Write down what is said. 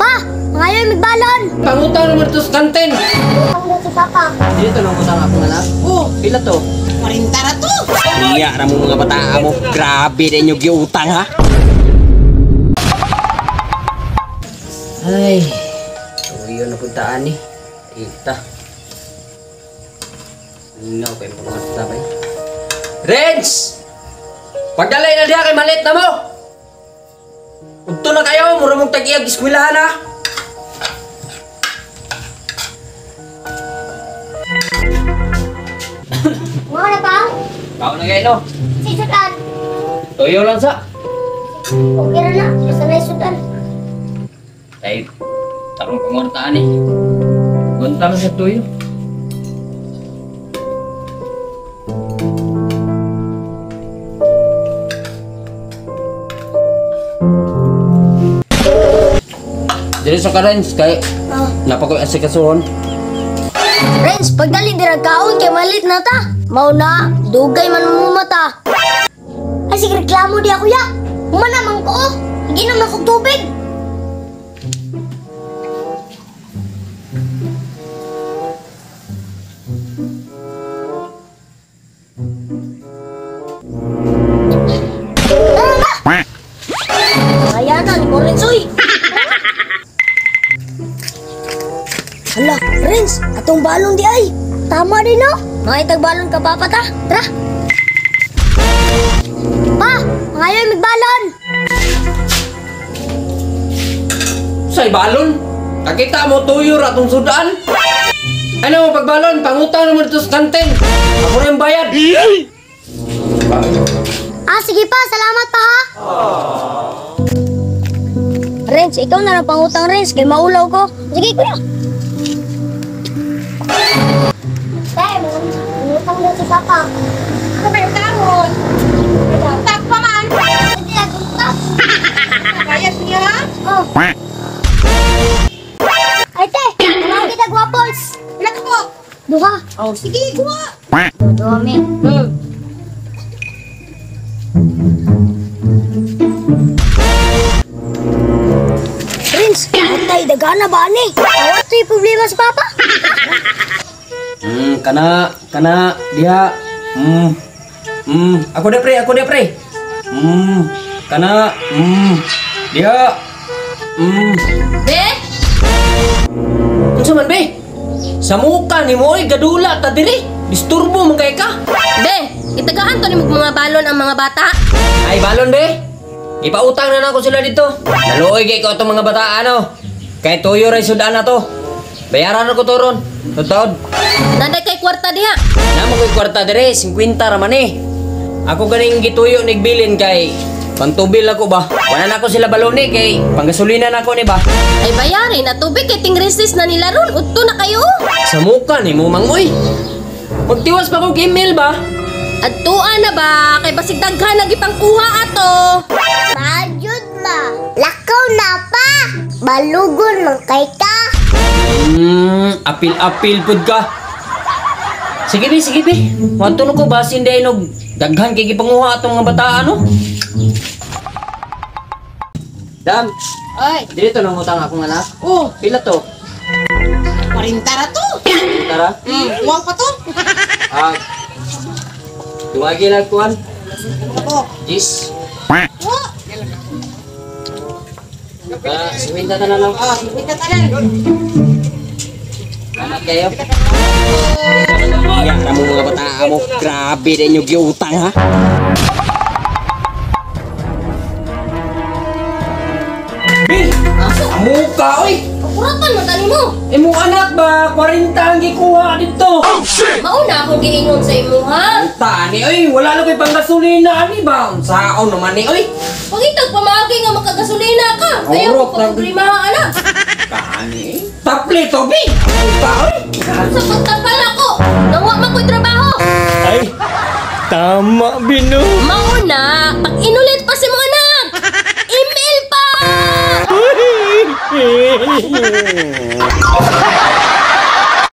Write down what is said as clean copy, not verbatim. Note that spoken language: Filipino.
Pa, ngayon magbalon. Pangutang naman ito sa kantin. Ang na si Papa. Dito nang utang ako anak. Oh, pila to? 40 na to. Iya na mo mga bata mo. Grabe din yung giutang ha. Ay, tuyo na puntaan ni. Kita. Ano pa yung pangutang ba? Renz! Pagdalay na diya kay malit na mo! Udto na kayo, mura mong tag-iyag iskwilahan ha! Mga na pa? Kao na kayo no? Sisutan. Tuyo lang sa. Okay na na. Basta na isutan. Ay, tarong pangurtaan eh. Gunta lang sa tuyo. Jadi sa karens kay napakoy asikasuhon. Renz, pagdali dirag kaon kay malit na ta. Mao na, dugay man mo mata. Ay sige reklamo di ako ya. Manamang ko. Ginom na kog tubig. Ayan na, ni Morenzoy. Hala, Renz, atong balon di ay. Tama din no. Makitag balon ka papa ta. Tara. Pa, ngayon magbalon. Say balon. Kakita mo tuyo ra tong sudan. Ano mo pagbalon, pangutang naman ito sa kantin. Ako na yung bayad. Ah, sige pa, salamat pa ha. Renz, ikaw na lang pangutang Renz, kay maulaw ko. Sige kuya. Tay, mangutang na si Papa. Ano ba yung tarot? Tak pa man. Hindi na gusto. Bayad niya. Oh. Ay, te, ano kita guwapos? Ilan ka po? Duha. Oh, sige, kuha. Duha, mi. Renz, atay, dagana ba ni? Awat to yung problema sa Papa? Kana dia. Ako dia pre. Kana dia. Be? Unsa man be? Sa muka ni mo ay gadula ta diri. Disturbo man kay ka. Be, itagaan to ni mga balon ang mga bata. Ay balon be. Ipautang na nako sila dito. Naluoy kay ko atong mga bata ano. Kay tuyo ray sudan na to. Bayaran ako to ron. Tutod. Naday kay kwarta diha. Namo ko'y kwarta dire, 50 raman eh. Ako ganing gituyo nigbilin kay pantubil ako ba. Wala na ako sila baloni kay panggasolina na ako ni ba. Ay bayarin na tubig kay tingrestis na nila ron. Udto na kayo. Sa muka ni mo mangoy. Magtiwas pa kong email ba? Adtuan na ba? Kay basig daghan na gipangkuha ato. Majud ma. Lakaw na pa. Balugon man kay ka. Apil-apil pud ka. Sige be. Watulog ko basin day nog daghan kay gipanguha atong mga bata ano. Dam, Ay, dito nang utang akong anak. Oh, pila to? 40 na to. Tara. Uwang pa to. Tumagi na kuan. Ako. Jis. Wa. Siminta na lang. Ika tanan. Salamat kayo. Iya na mo mga bata mo. Grabe din yung giutang ha. Bi! Muka oy! Kuratan mo tani mo. Imong anak ba 40 ang gikuha dito? Mauna akong giingon sa imo ha. Tani oy, wala na ko'y panggasolina ani ba? Unsaon naman ni oy. Pagitag pamagi nga makagasolina ka. Ayaw Orok ko lang. problema ana. Kani? Taple to bi. Muka oy. Sa pagtapal ako, nawa man ko'y trabaho. Ay, tama bino. Mauna, pag inulit pa si mo anak. Email pa.